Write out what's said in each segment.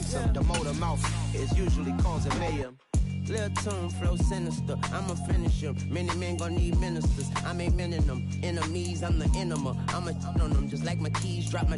fix them. The motor mouth is usually causing mayhem. Lil' tune flow sinister, I'ma finish him. Many men gon' need ministers, I make men in them. Enemies, I'm the enema, I'ma on them. Just like my keys, drop my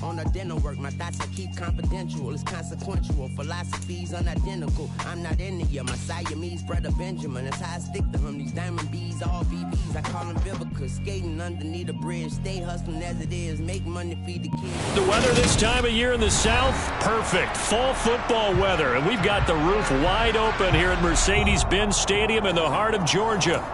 on the dinner work. My thoughts I keep confidential, it's consequential. Philosophies unidentical, I'm not into you. My Siamese brother Benjamin, that's how I stick to him. These diamond B's, all VBs, I call them Vivica. Skating underneath a bridge, stay hustling as it is. Make money, feed the kids. The weather this time of year in the South, perfect. Fall football weather, and we've got the roof wide open here at Mercedes-Benz Stadium in the heart of Georgia.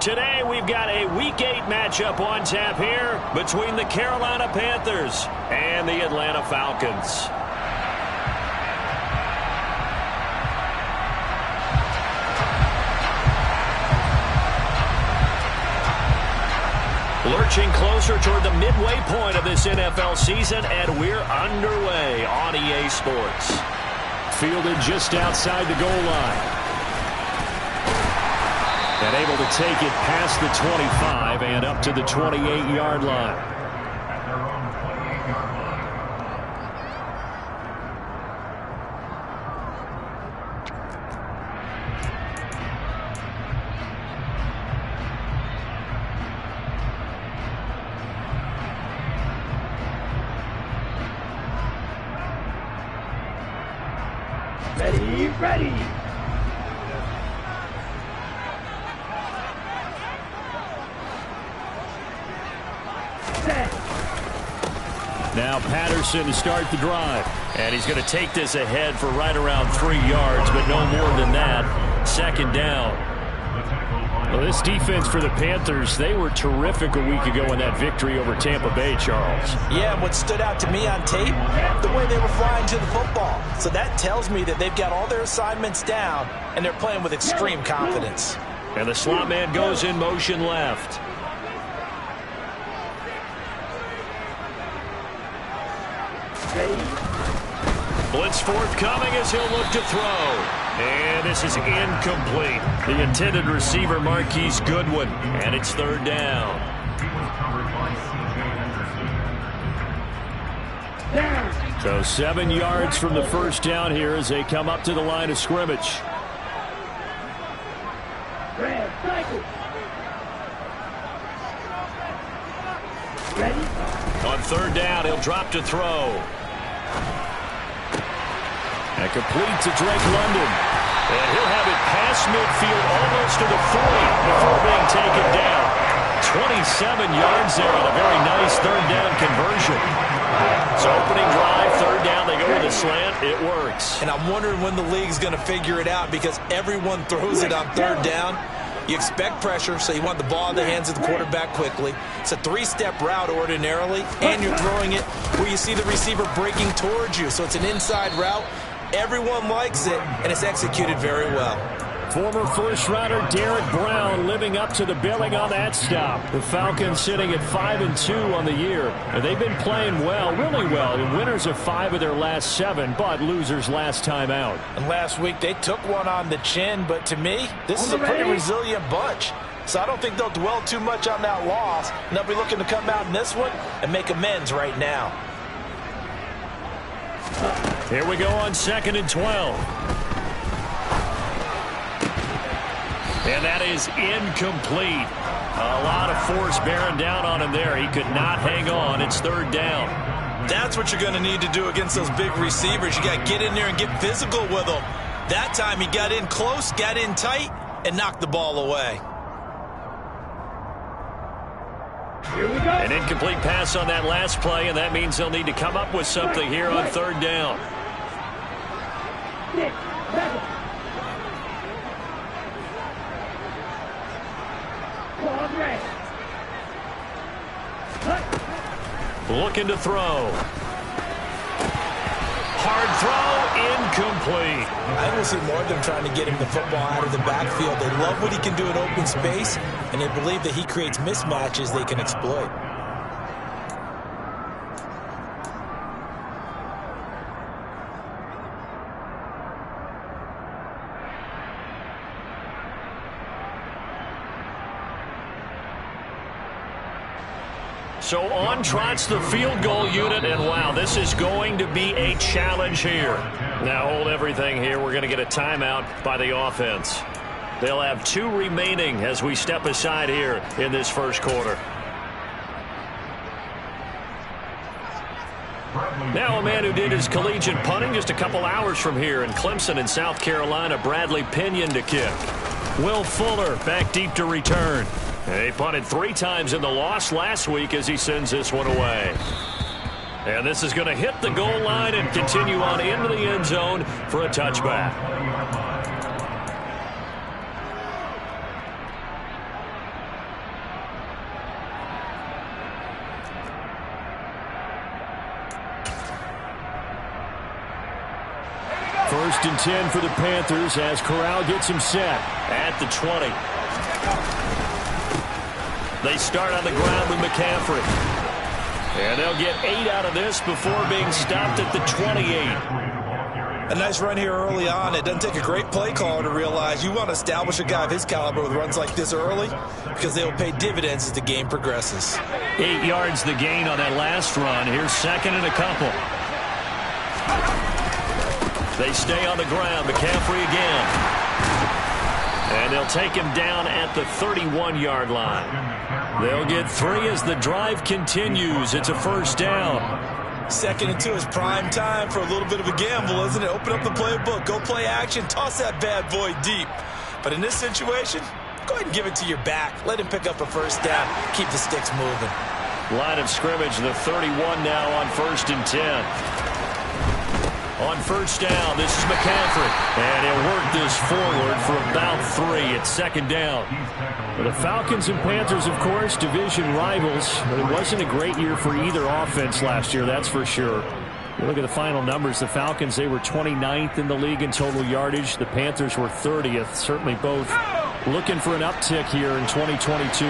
Today we've got a Week 8 matchup on tap here between the Carolina Panthers and the Atlanta Falcons. Lurching closer toward the midway point of this NFL season, and we're underway on EA Sports. Fielded just outside the goal line. And able to take it past the 25 and up to the 28-yard line. Ready. Now Patterson to start the drive. And he's going to take this ahead for right around 3 yards, but no more than that. Second down. Well, this defense for the Panthers, they were terrific a week ago in that victory over Tampa Bay, Charles. Yeah, and what stood out to me on tape, the way they were flying to the football. So that tells me that they've got all their assignments down, and they're playing with extreme confidence. And the slot man goes in motion left. Blitz forthcoming as he'll look to throw. And this is incomplete. The intended receiver, Marquise Goodwin. And it's third down. So 7 yards from the first down here as they come up to the line of scrimmage. On third down, he'll drop to throw. And complete to Drake London. And he'll have it past midfield almost to the 40 before being taken down. 27 yards there on a very nice third down conversion. So opening drive, third down, they go with a slant. It works. And I'm wondering when the league's going to figure it out because everyone throws it on third down. You expect pressure, so you want the ball in the hands of the quarterback quickly. It's a 3-step route ordinarily, and you're throwing it where you see the receiver breaking towards you. So it's an inside route. Everyone likes it, and it's executed very well. Former first-rounder Derek Brown living up to the billing on that stop. The Falcons sitting at 5-2 on the year. And they've been playing well, really well. The winners of 5 of their last 7, but losers last time out. And last week they took one on the chin, but to me, this is a pretty resilient bunch. So I don't think they'll dwell too much on that loss. And they'll be looking to come out in this one and make amends right now. Here we go on 2nd and 12. And that is incomplete. A lot of force bearing down on him there. He could not hang on. It's third down. That's what you're going to need to do against those big receivers. You got to get in there and get physical with them. That time he got in close, got in tight, and knocked the ball away. An incomplete pass on that last play, and that means they'll need to come up with something here on third down. Looking to throw. Hard throw, incomplete. I don't see more of them trying to get him the football out of the backfield. They love what he can do in open space, and they believe that he creates mismatches they can exploit. So on trots the field goal unit, and wow, this is going to be a challenge here. Now hold everything here. We're going to get a timeout by the offense. They'll have 2 remaining as we step aside here in this first quarter. Now a man who did his collegiate punting just a couple hours from here in Clemson in South Carolina, Bradley Pinion to kick. Will Fuller back deep to return. He punted 3 times in the loss last week as he sends this one away. And this is going to hit the goal line and continue on into the end zone for a touchback. First and 10 for the Panthers as Corral gets him set at the 20. They start on the ground with McCaffrey. And they'll get 8 out of this before being stopped at the 28. A nice run here early on. It doesn't take a great play caller to realize you want to establish a guy of his caliber with runs like this early because they will pay dividends as the game progresses. 8 yards the gain on that last run. Here's second and a couple. They stay on the ground. McCaffrey again. And they'll take him down at the 31-yard line. They'll get 3 as the drive continues. It's a first down. 2nd and 2 is prime time for a little bit of a gamble, isn't it? Open up the playbook. Go play action. Toss that bad boy deep. But in this situation, go ahead and give it to your back. Let him pick up a first down. Keep the sticks moving. Line of scrimmage, the 31 now on 1st and 10. On first down, this is McCaffrey. And he'll work this forward for about 3. It's 2nd down. Well, the Falcons and Panthers, of course, division rivals. But it wasn't a great year for either offense last year, that's for sure. You look at the final numbers. The Falcons, they were 29th in the league in total yardage. The Panthers were 30th. Certainly both looking for an uptick here in 2022.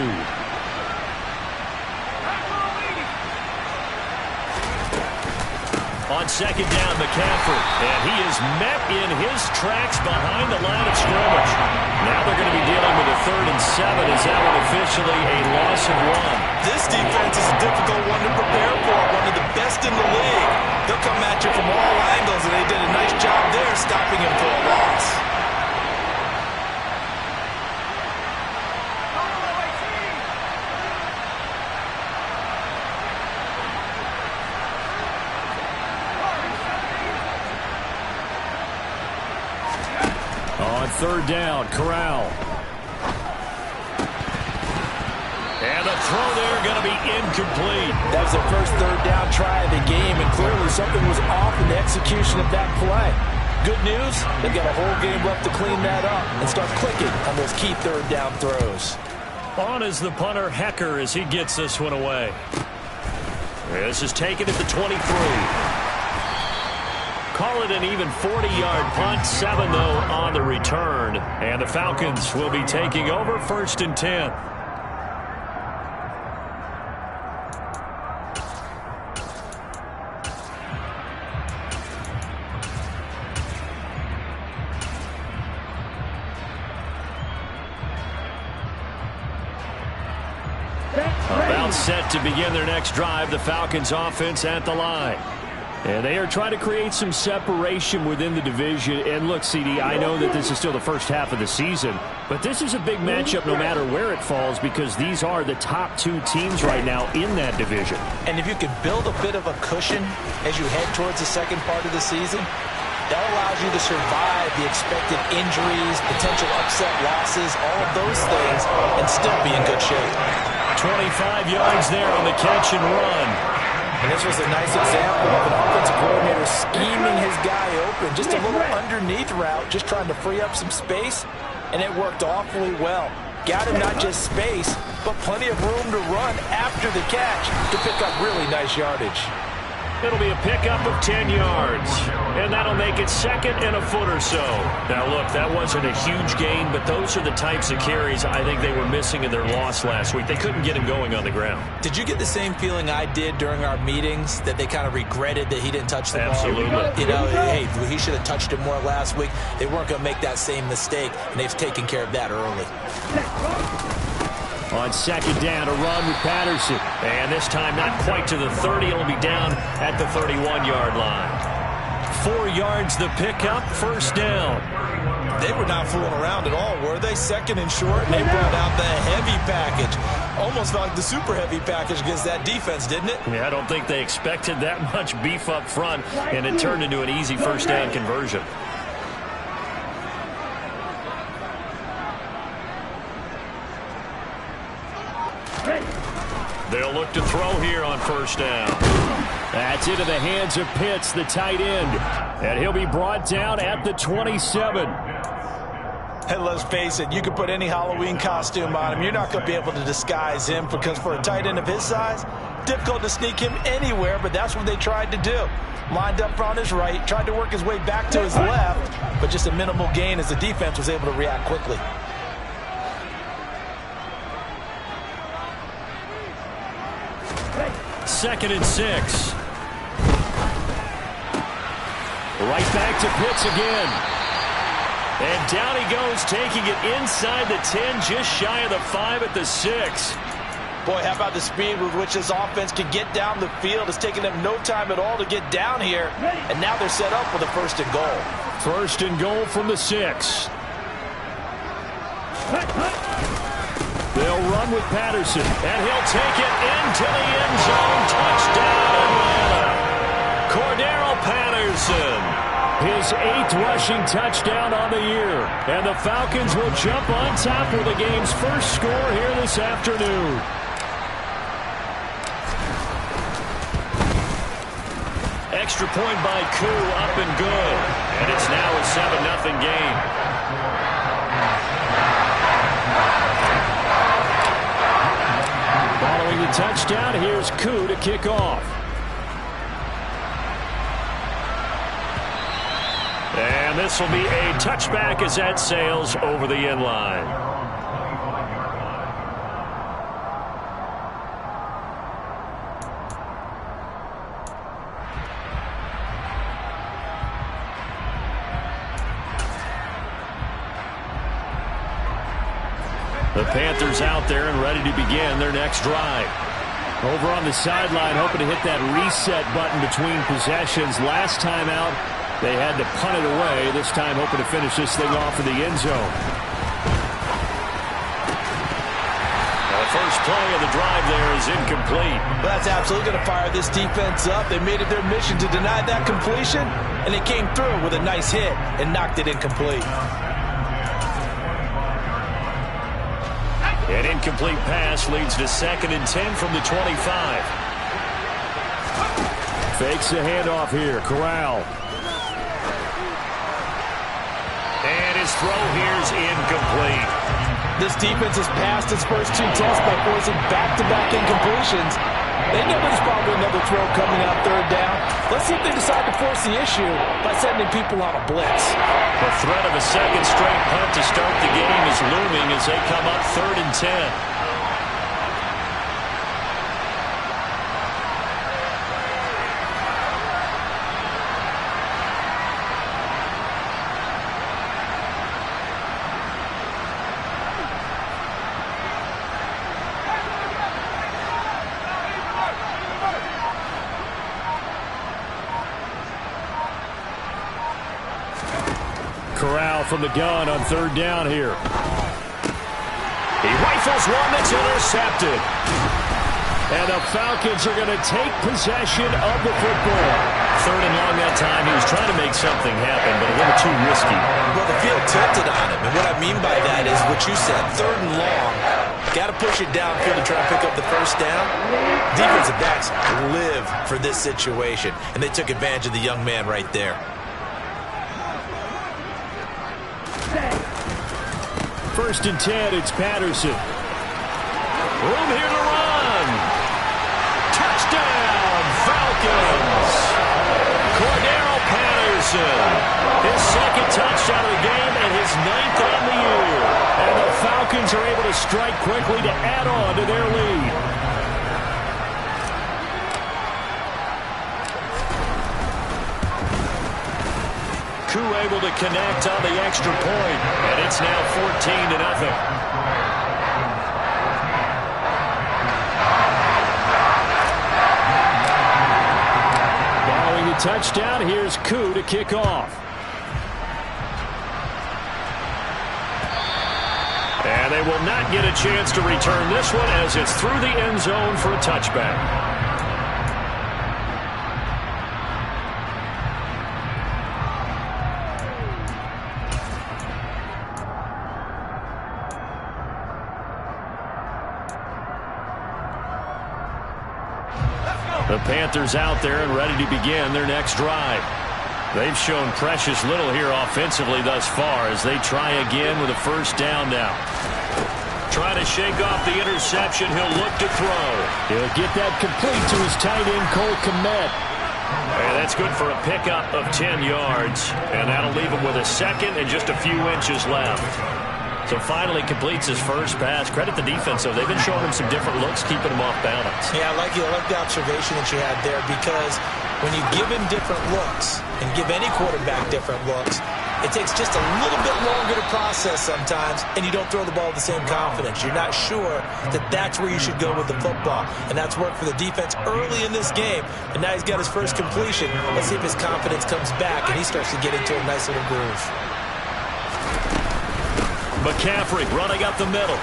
On 2nd down, McCaffrey. And he is met in his tracks behind the line of scrimmage. Now they're going to be dealing with a 3rd and 7. Is that one officially a loss of 1? This defense is a difficult one to prepare for. One of the best in the league. They'll come at you from all angles, and they did a nice job there stopping him for a loss. On 3rd down, Corral. And the throw there going to be incomplete. That was their first 3rd down try of the game, and clearly something was off in the execution of that play. Good news, they've got a whole game left to clean that up and start clicking on those key 3rd down throws. On is the punter, Hecker, as he gets this one away. This is taken at the 23. Call it an even 40-yard punt, 7 though on the return. And the Falcons will be taking over 1st and 10. About set to begin their next drive, the Falcons offense at the line. And they are trying to create some separation within the division. And look, CD, I know that this is still the first half of the season, but this is a big matchup no matter where it falls because these are the top 2 teams right now in that division. And if you can build a bit of a cushion as you head towards the second part of the season, that allows you to survive the expected injuries, potential upset losses, all of those things, and still be in good shape. 25 yards there on the catch and run. And this was a nice example of an offensive coordinator scheming his guy open. Just a little underneath route, just trying to free up some space, and it worked awfully well. Got him not just space, but plenty of room to run after the catch to pick up really nice yardage. It'll be a pickup of 10 yards, and that'll make it 2nd and a foot or so. Now, look, that wasn't a huge gain, but those are the types of carries I think they were missing in their loss last week. They couldn't get him going on the ground. Did you get the same feeling I did during our meetings, that they kind of regretted that he didn't touch the ball? Absolutely. You know, hey, he should have touched it more last week. They weren't going to make that same mistake, and they've taken care of that early. On second down, a run with Patterson. And this time not quite to the 30. It'll be down at the 31-yard line. 4 yards the pickup, first down. They were not fooling around at all, were they? Second and short, and they brought out the heavy package. Almost felt like the super heavy package against that defense, didn't it? Yeah, I don't think they expected that much beef up front, and it turned into an easy first down conversion. They'll look to throw here on first down. That's into the hands of Pitts, the tight end. And he'll be brought down at the 27. And let's face it, you can put any Halloween costume on him. You're not going to be able to disguise him because for a tight end of his size, difficult to sneak him anywhere, but that's what they tried to do. Lined up on his right, tried to work his way back to his left, but just a minimal gain as the defense was able to react quickly. Second and 6. Right back to Pitts again. And down he goes, taking it inside the 10, just shy of the 5 at the 6. Boy, how about the speed with which this offense can get down the field? It's taken them no time at all to get down here. And now they're set up with a first and goal. First and goal from the 6. They'll run with Patterson, and he'll take it into the end zone. Touchdown, Atlanta. Cordero Patterson. His 8th rushing touchdown on the year. And the Falcons will jump on top of the game's first score here this afternoon. Extra point by Koo, up and good. And it's now a 7-0 game. Following the touchdown, here's Koo to kick off. And this will be a touchback as that sails over the end line. The Panthers out there and ready to begin their next drive. Over on the sideline, hoping to hit that reset button between possessions. Last time out, they had to punt it away. This time hoping to finish this thing off in the end zone. The first play of the drive there is incomplete. Well, that's absolutely going to fire this defense up. They made it their mission to deny that completion, and they came through with a nice hit and knocked it incomplete. An incomplete pass leads to 2nd and 10 from the 25. Fakes the handoff here. Corral. And his throw here's incomplete. This defense has passed its first 2 tests by forcing back-to-back incompletions. They know there's probably another throw coming out 3rd down. Let's see if they decide to force the issue by sending people on a blitz. The threat of a second straight punt to start the game is looming as they come up 3rd and 10. Corral from the gun on 3rd down here. He rifles one that's intercepted. And the Falcons are going to take possession of the football. 3rd and long that time. He was trying to make something happen, but a little too risky. Well, the field tilted on him. And what I mean by that is what you said. 3rd and long. Got to push it downfield to try to pick up the first down. Defensive backs live for this situation. And they took advantage of the young man right there. First and 10, it's Patterson. Room here to run. Touchdown, Falcons. Cordero Patterson. His 2nd touchdown of the game and his 9th on the year. And the Falcons are able to strike quickly to add on to their lead. Koo able to connect on the extra point, and it's now 14-0. touchdown. Here's Koo to kick off. And they will not get a chance to return this one as it's through the end zone for a touchback. The Panthers out there and ready to begin their next drive. They've shown precious little here offensively thus far as they try again with a first down now. Trying to shake off the interception. He'll look to throw. He'll get that complete to his tight end, Cole Kmet. And that's good for a pickup of 10 yards. And that'll leave him with a second and just a few inches left. So finally completes his first pass. Credit the defense, though. They've been showing him some different looks, keeping him off balance. Yeah, I like the observation that you had there, because when you give him different looks and give any quarterback different looks, it takes just a little bit longer to process sometimes, and you don't throw the ball with the same confidence. You're not sure that that's where you should go with the football, and that's worked for the defense early in this game. And now he's got his first completion. Let's see if his confidence comes back and he starts to get into a nice little groove. McCaffrey running up the middle.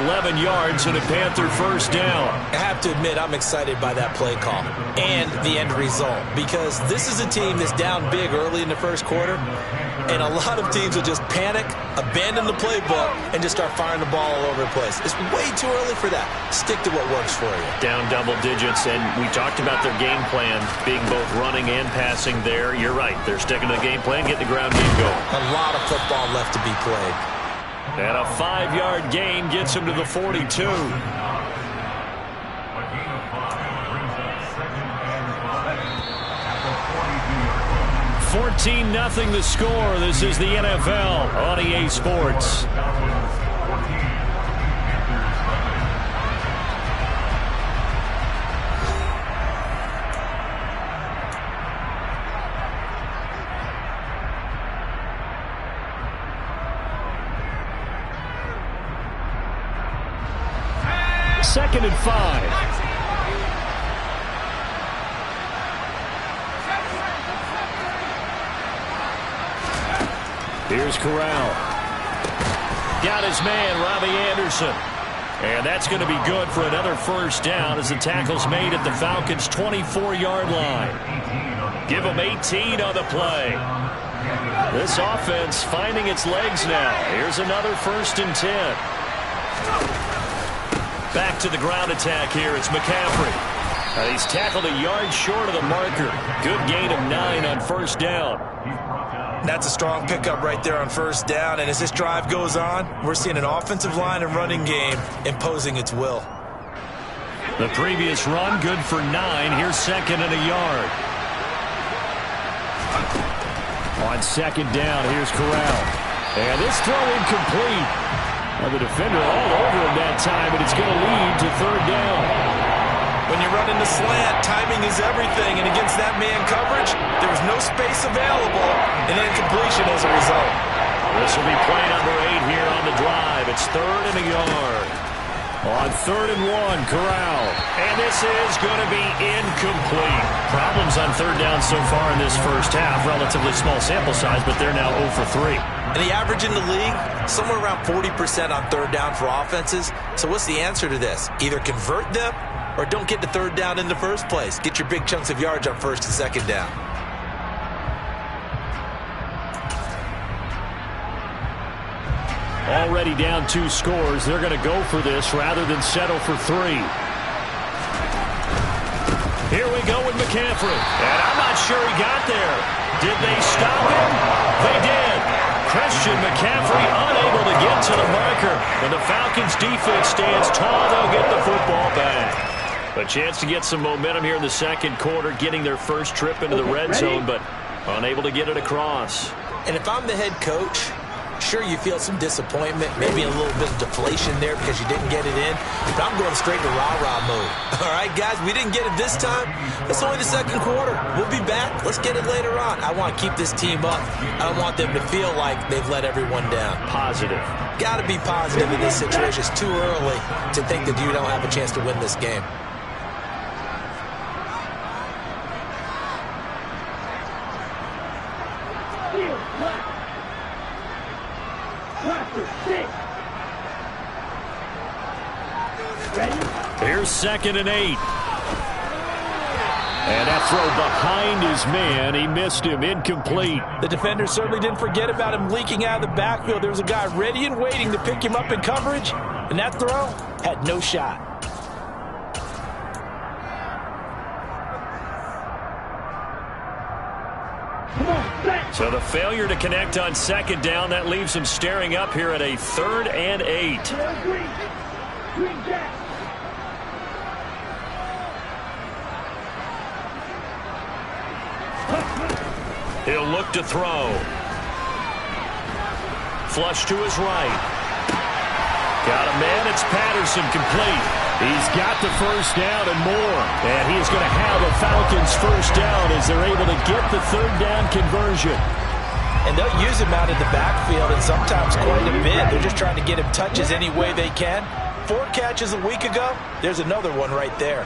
11 yards and a Panther first down. I have to admit, I'm excited by that play call and the end result, because this is a team that's down big early in the first quarter, and a lot of teams will just panic, abandon the playbook, and just start firing the ball all over the place. It's way too early for that. Stick to what works for you. Down double digits, and we talked about their game plan being both running and passing there. You're right. They're sticking to the game plan, getting the ground game going. A lot of football left to be played. And a 5-yard gain gets him to the 42. 14-0 the score. This is the NFL on EA Sports. Second and 5. Here's Corral. Got his man, Robbie Anderson. And that's going to be good for another first down as the tackle's made at the Falcons' 24-yard line. Give them 18 on the play. This offense finding its legs now. Here's another 1st and 10. Back to the ground attack here. It's McCaffrey. And he's tackled a yard short of the marker. Good gain of 9 on first down. That's a strong pickup right there on first down. And as this drive goes on, we're seeing an offensive line and running game imposing its will. The previous run good for 9. Here's 2nd and a yard. On 2nd down, here's Corral. And this throw incomplete. Well, the defender all over him that time, and it's going to lead to 3rd down. When you're running the slant, timing is everything, and against that man coverage, there was no space available, and incompletion as a result. This will be play number 8 here on the drive. It's 3rd and a yard. On 3rd and 1, Corral. And this is going to be incomplete. Problems on 3rd down so far in this first half. Relatively small sample size, but they're now 0 for 3. And the average in the league, somewhere around 40% on 3rd down for offenses. So what's the answer to this? Either convert them or don't get to 3rd down in the first place. Get your big chunks of yards on 1st and 2nd down. Already down 2 scores. They're going to go for this rather than settle for 3. Here we go with McCaffrey. And I'm not sure he got there. Did they stop him? They did. Christian McCaffrey unable to get to the marker. And the Falcons defense stands tall. They'll get the football back. A chance to get some momentum here in the 2nd quarter, getting their first trip into the red zone, but unable to get it across. And if I'm the head coach, sure, you feel some disappointment, maybe a little bit of deflation there because you didn't get it in, but I'm going straight to rah-rah mode. All right, guys, we didn't get it this time. It's only the 2nd quarter. We'll be back. Let's get it later on. I want to keep this team up. I don't want them to feel like they've let everyone down. Positive. Got to be positive in this situation. It's too early to think that you don't have a chance to win this game. Here's 2nd and 8. And that throw behind his man. He missed him. Incomplete. The defender certainly didn't forget about him leaking out of the backfield. There was a guy ready and waiting to pick him up in coverage. And that throw had no shot. So the failure to connect on 2nd down, that leaves him staring up here at a 3rd and 8. He'll look to throw. Flush to his right. Got a man. It's Patterson, complete. He's got the first down and more. And he's going to have a Falcons first down as they're able to get the 3rd down conversion. And they'll use him out in the backfield, and sometimes quite a bit. They're just trying to get him touches any way they can. 4 catches a week ago. There's another one right there.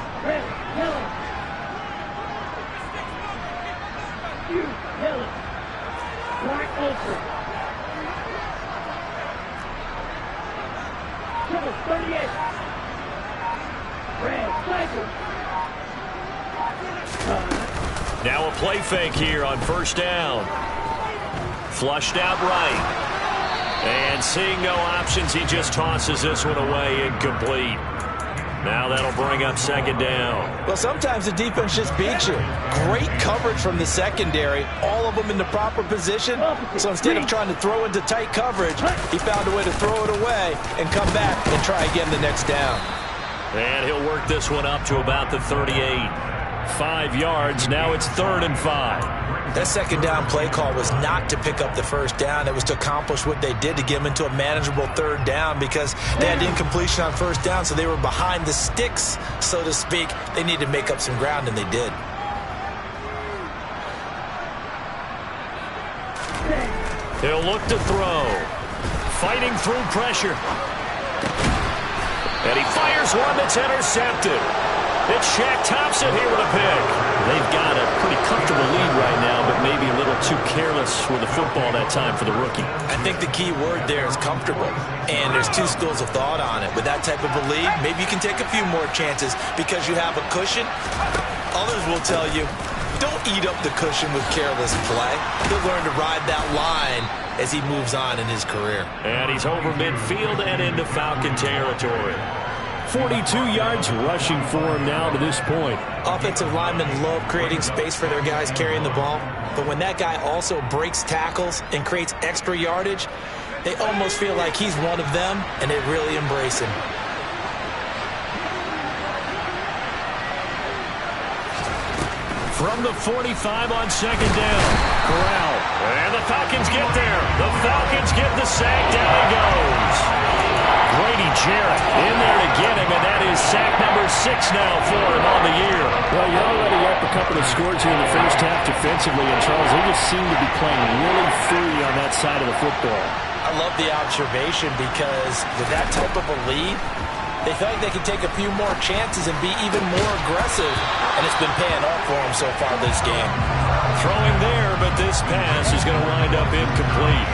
Now a play fake here on 1st down. Flushed out right. And seeing no options, he just tosses this one away, incomplete. Now that'll bring up 2nd down. Well, sometimes the defense just beats you. Great coverage from the secondary. All of them in the proper position. So instead of trying to throw into tight coverage, he found a way to throw it away and come back and try again the next down. And he'll work this one up to about the 38. 5 yards. Now it's 3rd and 5. That 2nd down play call was not to pick up the first down. It was to accomplish what they did, to get them into a manageable 3rd down, because they had incompletion on 1st down, so they were behind the sticks, so to speak. They needed to make up some ground, and they did. He'll look to throw. Fighting through pressure. And he fires one that's intercepted. It's Shaq Thompson here with a pick. They've got a pretty comfortable lead right now, but maybe a little too careless with the football that time for the rookie. I think the key word there is comfortable, and there's 2 schools of thought on it. With that type of a lead, maybe you can take a few more chances because you have a cushion. Others will tell you, don't eat up the cushion with careless play. He'll learn to ride that line as he moves on in his career. And he's over midfield and into Falcon territory. 42 yards rushing for him now to this point. Offensive linemen love creating space for their guys carrying the ball, but when that guy also breaks tackles and creates extra yardage, they almost feel like he's one of them, and they really embrace him. From the 45 on 2nd down. Corral. And the Falcons get there. The Falcons get the sack. Down he goes. Grady Jarrett in there to get him, and that is sack number 6 now for him on the year. Well, you're already up a couple of scores here in the first half defensively, and Charles, they just seem to be playing really free on that side of the football. I love the observation, because with that type of a lead, they feel like they can take a few more chances and be even more aggressive, and it's been paying off for them so far this game. Throwing there, but this pass is going to wind up incomplete.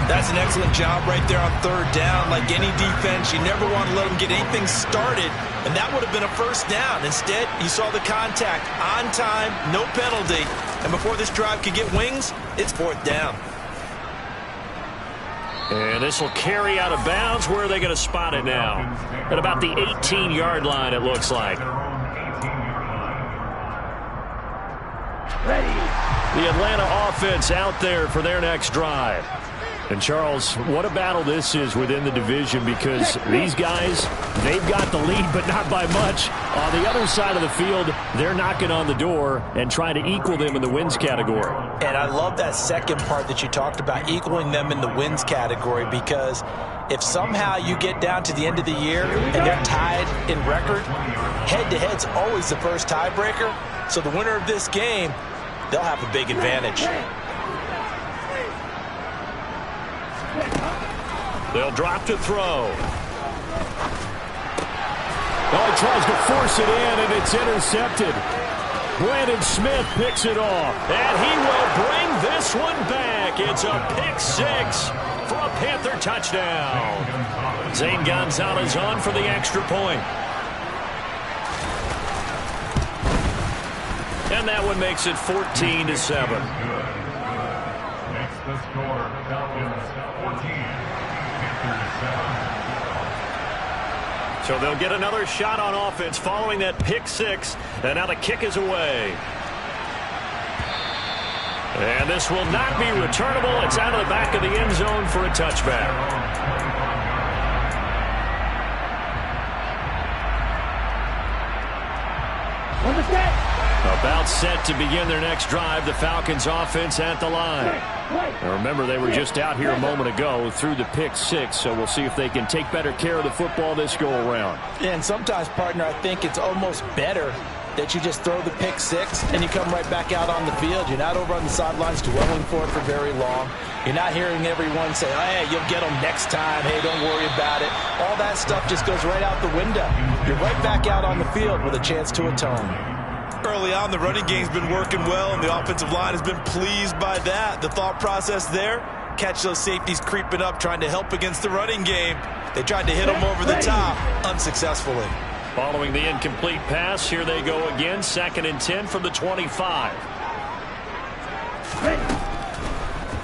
That's an excellent job right there on 3rd down. Like any defense, you never want to let them get anything started, and that would have been a first down. Instead, you saw the contact on time, no penalty, and before this drive could get wings, it's 4th down. And this will carry out of bounds. Where are they going to spot it now? At about the 18-yard line, it looks like. The Atlanta offense out there for their next drive. And, Charles, what a battle this is within the division, because these guys, they've got the lead, but not by much. On the other side of the field, they're knocking on the door and trying to equal them in the wins category. And I love that second part that you talked about, equaling them in the wins category, because if somehow you get down to the end of the year and they're tied in record, head-to-head's always the first tiebreaker. So the winner of this game, they'll have a big advantage. They'll drop to throw. Oh, he tries to force it in, and it's intercepted. Brandon Smith picks it off, and he will bring this one back. back. It's a pick six for a Panther touchdown. Zane Gonzalez on for the extra point. And that one makes it 14-7. Makes the score Falcons 14, Panthers 7. So they'll get another shot on offense following that pick six. And now the kick is away. And this will not be returnable. It's out of the back of the end zone for a touchback. About set to begin their next drive. The Falcons offense at the line. Now remember, they were just out here a moment ago through the pick six, so we'll see if they can take better care of the football this go around. And sometimes, partner, I think it's almost better that you just throw the pick six and you come right back out on the field. You're not over on the sidelines dwelling for it for very long. You're not hearing everyone say, oh, hey, you'll get them next time. Hey, don't worry about it. All that stuff just goes right out the window. You're right back out on the field with a chance to atone. Early on, the running game's been working well, and the offensive line has been pleased by that. The thought process there, catch those safeties creeping up, trying to help against the running game. They tried to hit them over the top, unsuccessfully. Following the incomplete pass, here they go again. 2nd and 10 from the 25.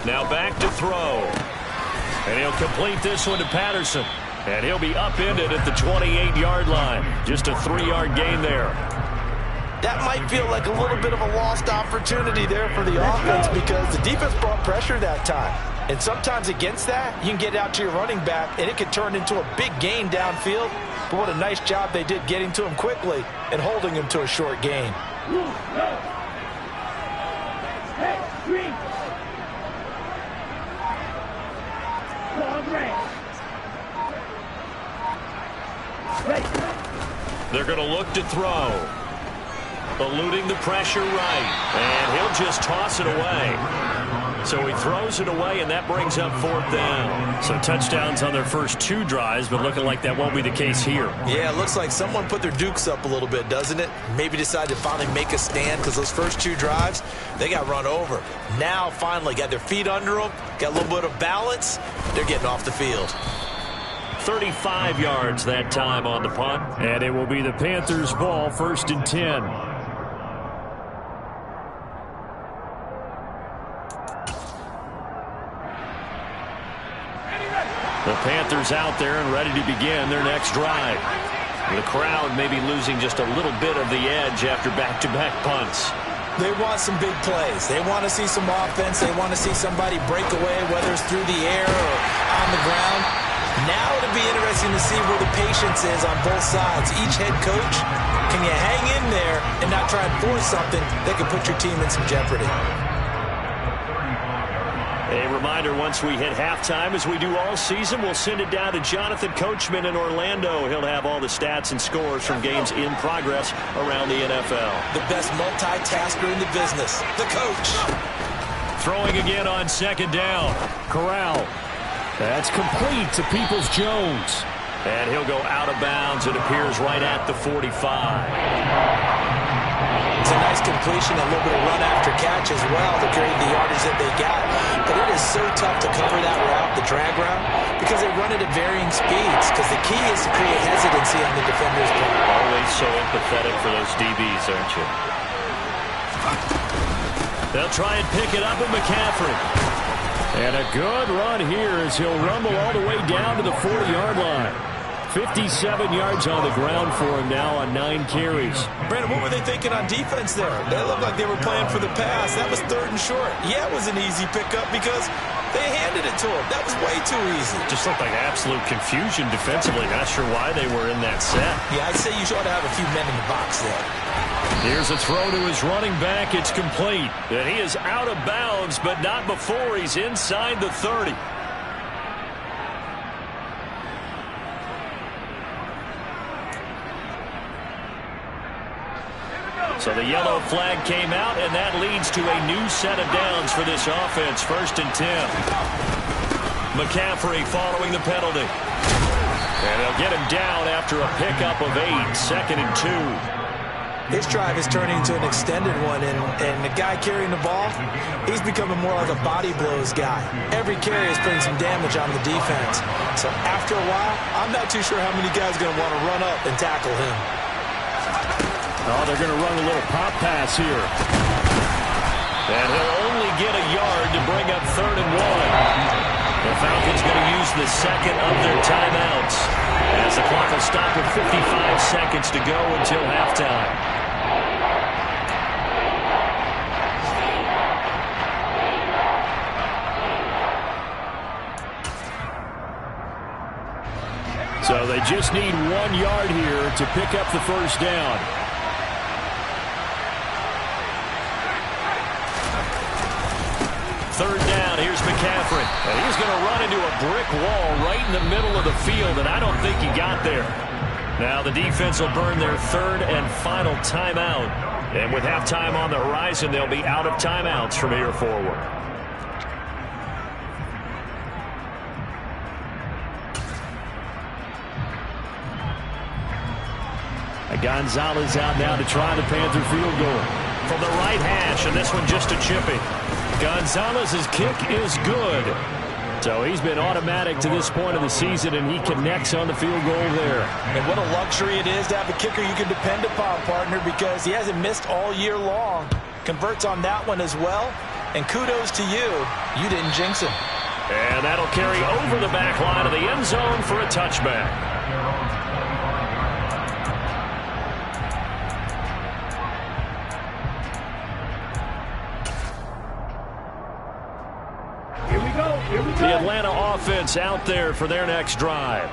Now back to throw. And he'll complete this one to Patterson. And he'll be upended at the 28-yard line. Just a 3-yard gain there. That might feel like a little bit of a lost opportunity there for the offense because the defense brought pressure that time. And sometimes against that, you can get out to your running back, and it could turn into a big gain downfield. But what a nice job they did getting to him quickly and holding him to a short gain. They're going to look to throw. Eluding the pressure right. And he'll just toss it away. So he throws it away, and that brings up 4th down. So touchdowns on their first 2 drives, but looking like that won't be the case here. Yeah, it looks like someone put their dukes up a little bit, doesn't it? Maybe decided to finally make a stand because those first 2 drives, they got run over. Now, finally, got their feet under them, got a little bit of balance. They're getting off the field. 35 yards that time on the punt. And it will be the Panthers' ball, 1st and 10. The Panthers out there and ready to begin their next drive. The crowd may be losing just a little bit of the edge after back-to-back punts. They want some big plays. They want to see some offense. They want to see somebody break away, whether it's through the air or on the ground. Now it'll be interesting to see where the patience is on both sides. Each head coach, can you hang in there and not try and force something that could put your team in some jeopardy? A reminder, once we hit halftime, as we do all season, we'll send it down to Jonathan Coachman in Orlando. He'll have all the stats and scores from games in progress around the NFL. The best multitasker in the business, the coach. Throwing again on 2nd down. Corral. That's complete to Peoples-Jones. And he'll go out of bounds. It appears right at the 45. It's a nice completion, a little bit of run after catch as well to create the yardage that they got. But it is so tough to cover that route, the drag route, because they run it at varying speeds. Because the key is to create hesitancy on the defender's part. Always so empathetic for those DBs, aren't you? They'll try and pick it up with McCaffrey. And a good run here as he'll rumble all the way down to the 40-yard line. 57 yards on the ground for him now on 9 carries. Brandon, what were they thinking on defense there? They looked like they were playing for the pass. That was 3rd and short. Yeah, it was an easy pickup because they handed it to him. That was way too easy. Just looked like absolute confusion defensively. Not sure why they were in that set. Yeah, I'd say you ought to have a few men in the box there. Here's a throw to his running back. It's complete. And he is out of bounds, but not before he's inside the 30. So the yellow flag came out, and that leads to a new set of downs for this offense. 1st and 10. McCaffrey following the penalty. And they'll get him down after a pickup of 8. 2nd and 2. This drive is turning into an extended one, and the guy carrying the ball, he's becoming more like a body blows guy. Every carry is putting some damage on the defense. So after a while, I'm not too sure how many guys are going to want to run up and tackle him. Oh, they're going to run a little pop pass here. And he'll only get a yard to bring up 3rd and 1. The Falcons going to use the second of their timeouts as the clock will stop with 55 seconds to go until halftime. So they just need 1 yard here to pick up the first down. Third down, here's McCaffrey. And he's going to run into a brick wall right in the middle of the field, and I don't think he got there. Now the defense will burn their 3rd and final timeout. And with halftime on the horizon, they'll be out of timeouts from here forward. Gonzalez out now to try the Panther field goal. From the right hash, and this one just a chipping. Gonzalez's kick is good. So he's been automatic to this point of the season, and he connects on the field goal there. And what a luxury it is to have a kicker you can depend upon, partner, because he hasn't missed all year long. Converts on that one as well. And kudos to you. You didn't jinx him. And that'll carry over the back line of the end zone for a touchback. The Atlanta offense out there for their next drive.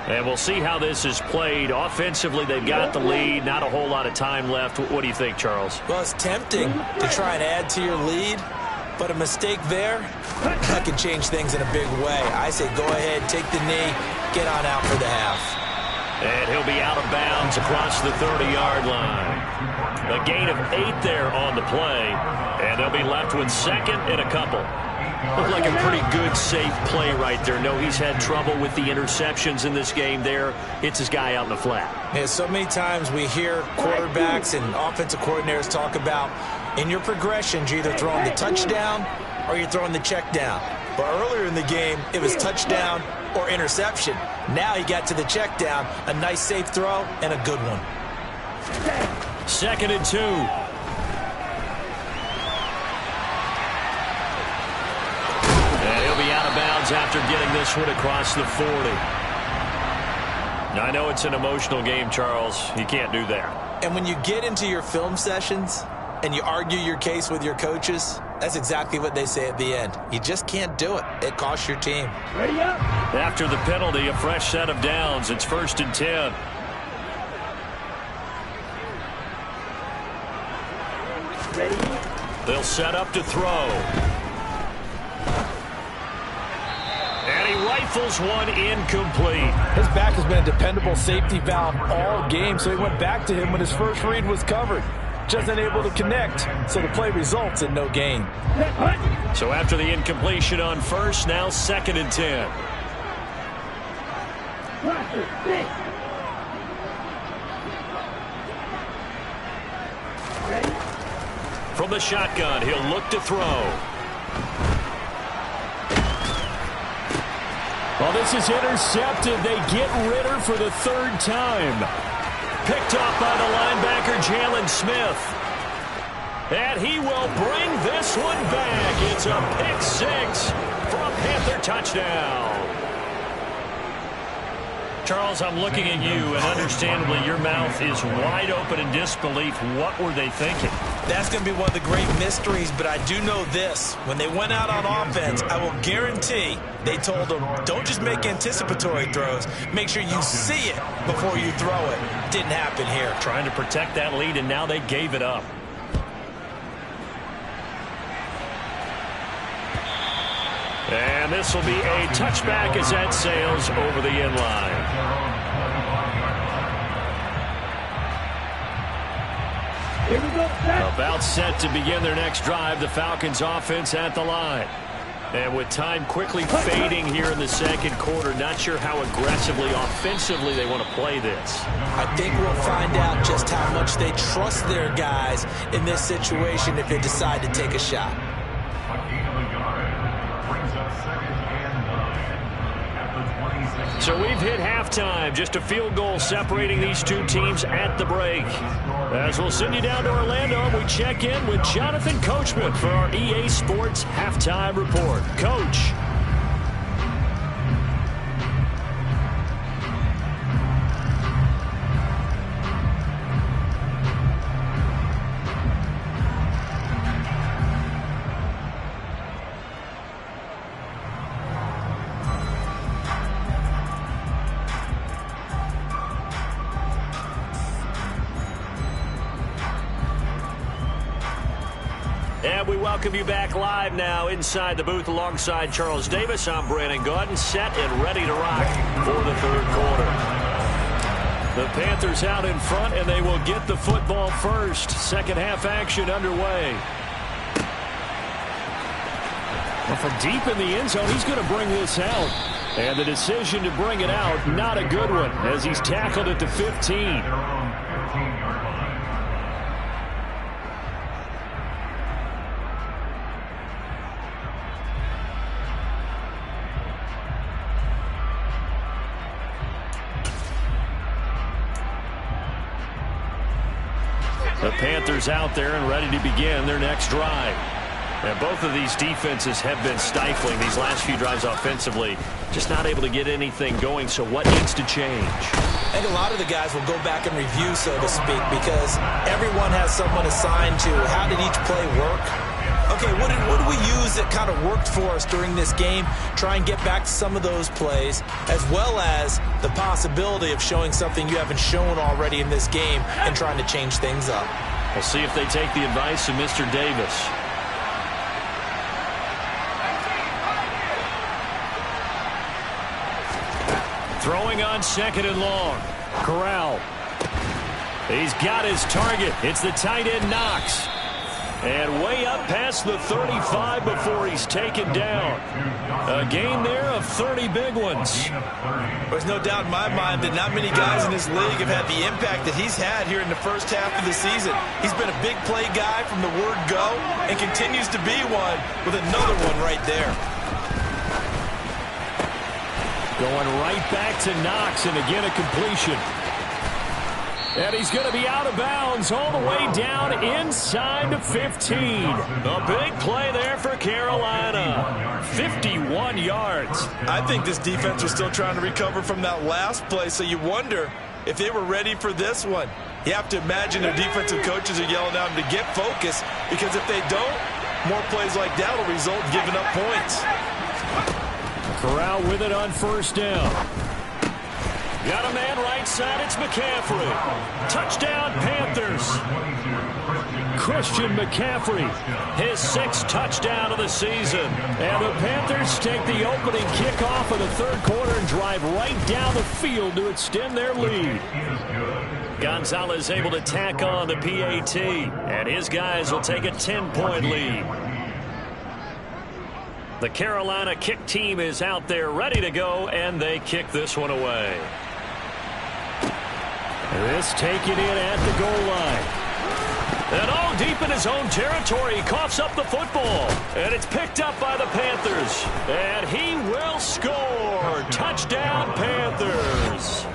And we'll see how this is played. Offensively, they've got the lead. Not a whole lot of time left. What do you think, Charles? Well, it's tempting to try and add to your lead, but a mistake there, that can change things in a big way. I say go ahead, take the knee, get on out for the half. And he'll be out of bounds across the 30-yard line. A gain of 8 there on the play, and they'll be left with 2nd and a couple. Looked like a pretty good, safe play right there. No, he's had trouble with the interceptions in this game there. Hits his guy out in the flat. Yeah, so many times we hear quarterbacks and offensive coordinators talk about in your progressions, you're either throwing the touchdown or you're throwing the check down. But earlier in the game, it was touchdown or interception. Now he got to the check down, a nice safe throw, and a good one. 2nd and 2. After getting this one across the 40. Now, I know it's an emotional game, Charles. You can't do that. And when you get into your film sessions and you argue your case with your coaches, that's exactly what they say at the end. You just can't do it. It costs your team. Ready up. After the penalty, a fresh set of downs. It's 1st and 10. Ready. They'll set up to throw. And he rifles one incomplete. His back has been a dependable safety valve all game, so he went back to him when his first read was covered. Just unable to connect, so the play results in no gain. So after the incompletion on 1st, now 2nd and 10. From the shotgun, he'll look to throw. Well, this is intercepted. They get Ritter for the 3rd time. Picked off by the linebacker, Jalen Smith. And he will bring this one back. It's a pick 6 for a Panther touchdown. Charles, I'm looking at you, and understandably your mouth is wide open in disbelief. What were they thinking? That's going to be one of the great mysteries, but I do know this. When they went out on offense, I will guarantee they told them, don't just make anticipatory throws. Make sure you see it before you throw it. Didn't happen here. Trying to protect that lead, and now they gave it up. And this will be a touchback as that sails over the end line. About set to begin their next drive. The Falcons offense at the line. And with time quickly fading here in the second quarter, not sure how aggressively, offensively they want to play this. I think we'll find out just how much they trust their guys in this situation if they decide to take a shot. So we've hit halftime, just a field goal separating these two teams at the break. As we'll send you down to Orlando, we check in with Jonathan Coachman for our EA Sports Halftime Report. Coach. And we welcome you back live now inside the booth alongside Charles Davis. I'm Brandon Gaudin, set and ready to rock for the third quarter. The Panthers out in front, and they will get the football first. Second half action underway. Well, from deep in the end zone, he's going to bring this out. And the decision to bring it out, not a good one, as he's tackled at the 15. The Panthers out there and ready to begin their next drive. And both of these defenses have been stifling these last few drives offensively. Just not able to get anything going, so what needs to change? I think a lot of the guys will go back and review, so to speak, because everyone has someone assigned to how did each play work. Okay, what did we use that kind of worked for us during this game? Try and get back to some of those plays, as well as the possibility of showing something you haven't shown already in this game and trying to change things up. We'll see if they take the advice of Mr. Davis. Throwing on second and long. Corral. He's got his target. It's the tight end Knox. And way up past the 35 before he's taken down. A gain there of 30 big ones. There's no doubt in my mind that not many guys in this league have had the impact that he's had here in the first half of the season. He's been a big play guy from the word go and continues to be one with another one right there. Going right back to Knox, and again a completion. And he's going to be out of bounds all the way down inside the 15. A big play there for Carolina. 51 yards. I think this defense was still trying to recover from that last play, so you wonder if they were ready for this one. You have to imagine their defensive coaches are yelling at them to get focused, because if they don't, more plays like that will result in giving up points. Corral with it on first down. Got a man right side, it's McCaffrey. Touchdown, Panthers. Christian McCaffrey, his 6th touchdown of the season. And the Panthers take the opening kickoff of the third quarter and drive right down the field to extend their lead. Gonzalez able to tack on the PAT, and his guys will take a 10-point lead. The Carolina kick team is out there ready to go, and they kick this one away. This taken in at the goal line. And all deep in his own territory, he coughs up the football. And it's picked up by the Panthers. And he will score. Touchdown, Panthers.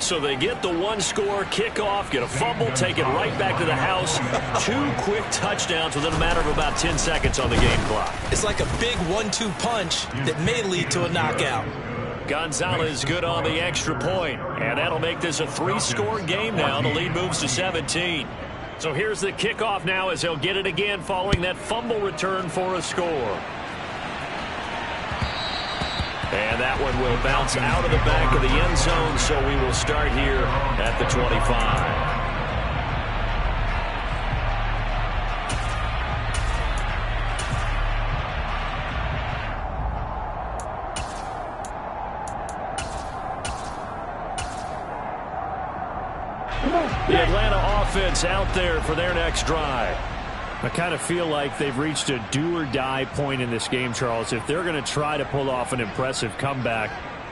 So they get the one-score kickoff, get a fumble, take it right back to the house. 2 quick touchdowns within a matter of about 10 seconds on the game clock. It's like a big 1-2 punch that may lead to a knockout. Gonzalez good on the extra point, and that'll make this a 3-score game now. The lead moves to 17. So here's the kickoff now as they'll get it again following that fumble return for a score. And that one will bounce out of the back of the end zone, so we will start here at the 25. The Atlanta offense out there for their next drive. I kind of feel like they've reached a do-or-die point in this game, Charles. If they're going to try to pull off an impressive comeback,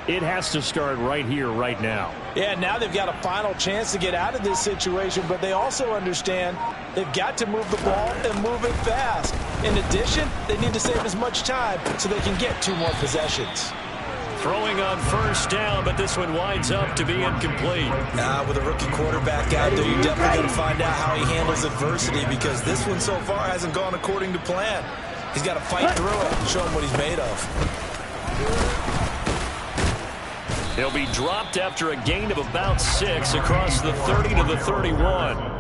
it has to start right here, right now. Yeah, now they've got a final chance to get out of this situation, but they also understand they've got to move the ball and move it fast. In addition, they need to save as much time so they can get 2 more possessions. Throwing on first down, but this one winds up to be incomplete. With a rookie quarterback out there, you're definitely going to find out how he handles adversity, because this one so far hasn't gone according to plan. He's got to fight through it and show him what he's made of. He'll be dropped after a gain of about 6 across the 30 to the 31.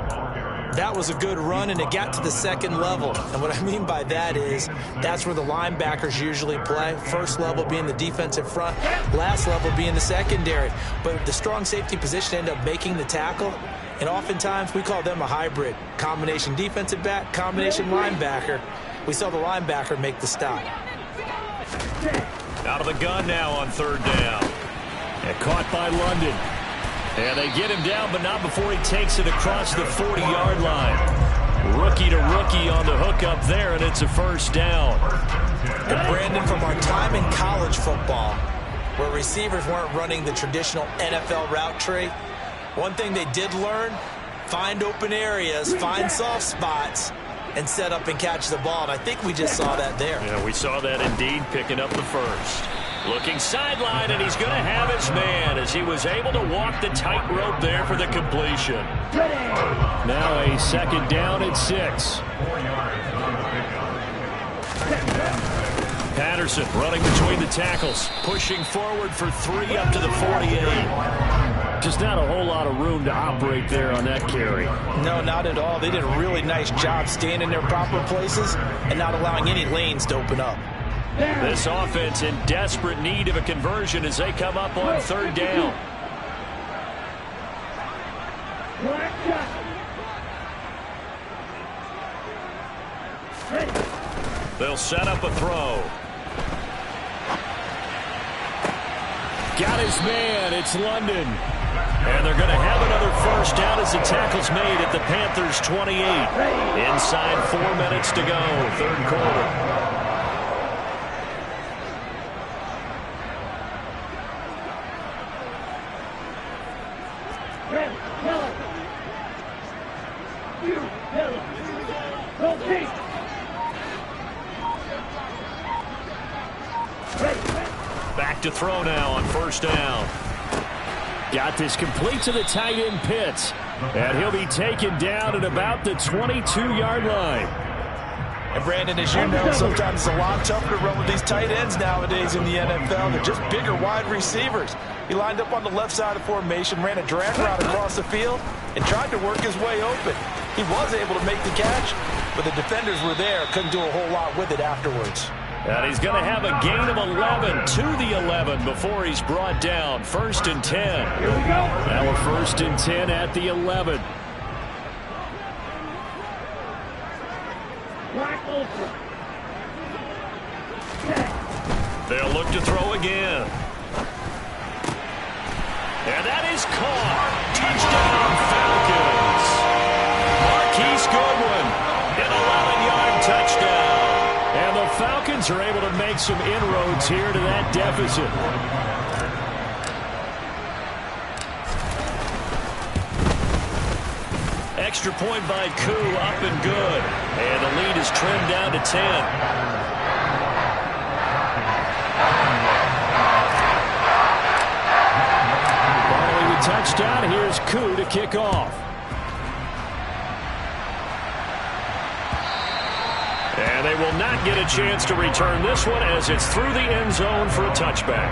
That was a good run, and it got to the second level. And what I mean by that is that's where the linebackers usually play. First level being the defensive front, last level being the secondary. But the strong safety position ended up making the tackle, and oftentimes we call them a hybrid. Combination defensive back, combination linebacker. We saw the linebacker make the stop. Out of the gun now on third down. And caught by London. And they get him down, but not before he takes it across the 40-yard line. Rookie to rookie on the hook up there, and it's a first down. And Brandon, from our time in college football, where receivers weren't running the traditional NFL route tree, one thing they did learn, find open areas, find soft spots, and set up and catch the ball. And I think we just saw that there. Yeah, we saw that indeed, picking up the first. Looking sideline, and he's going to have his man as he was able to walk the tightrope there for the completion. Now a second down at 6. Patterson running between the tackles, pushing forward for 3 up to the 48. Just not a whole lot of room to operate there on that carry. No, not at all. They did a really nice job staying in their proper places and not allowing any lanes to open up. This offense in desperate need of a conversion as they come up on third down. They'll set up a throw. Got his man. It's London. And they're going to have another first down as the tackle's made at the Panthers' 28. Inside 4 minutes to go, third quarter. Back to throw now on first down. Got this complete to the tight end Pitts. And he'll be taken down at about the 22-yard line. And Brandon, as you know, sometimes it's a lot tougher to run with these tight ends nowadays in the NFL. They're just bigger wide receivers. He lined up on the left side of formation, ran a drag route across the field, and tried to work his way open. He was able to make the catch, but the defenders were there, couldn't do a whole lot with it afterwards. And he's going to have a gain of 11 to the 11 before he's brought down. 1st and 10. Here we go. Now we're 1st and 10 at the 11. They'll look to throw again. And that is caught. Touchdown, Falcons. Marquise Goodwin, an 11-yard touchdown. And the Falcons are able to make some inroads here to that deficit. Extra point by Koo, up and good. And the lead is trimmed down to 10. Touchdown. Here's Koo to kick off. And they will not get a chance to return this one as it's through the end zone for a touchback.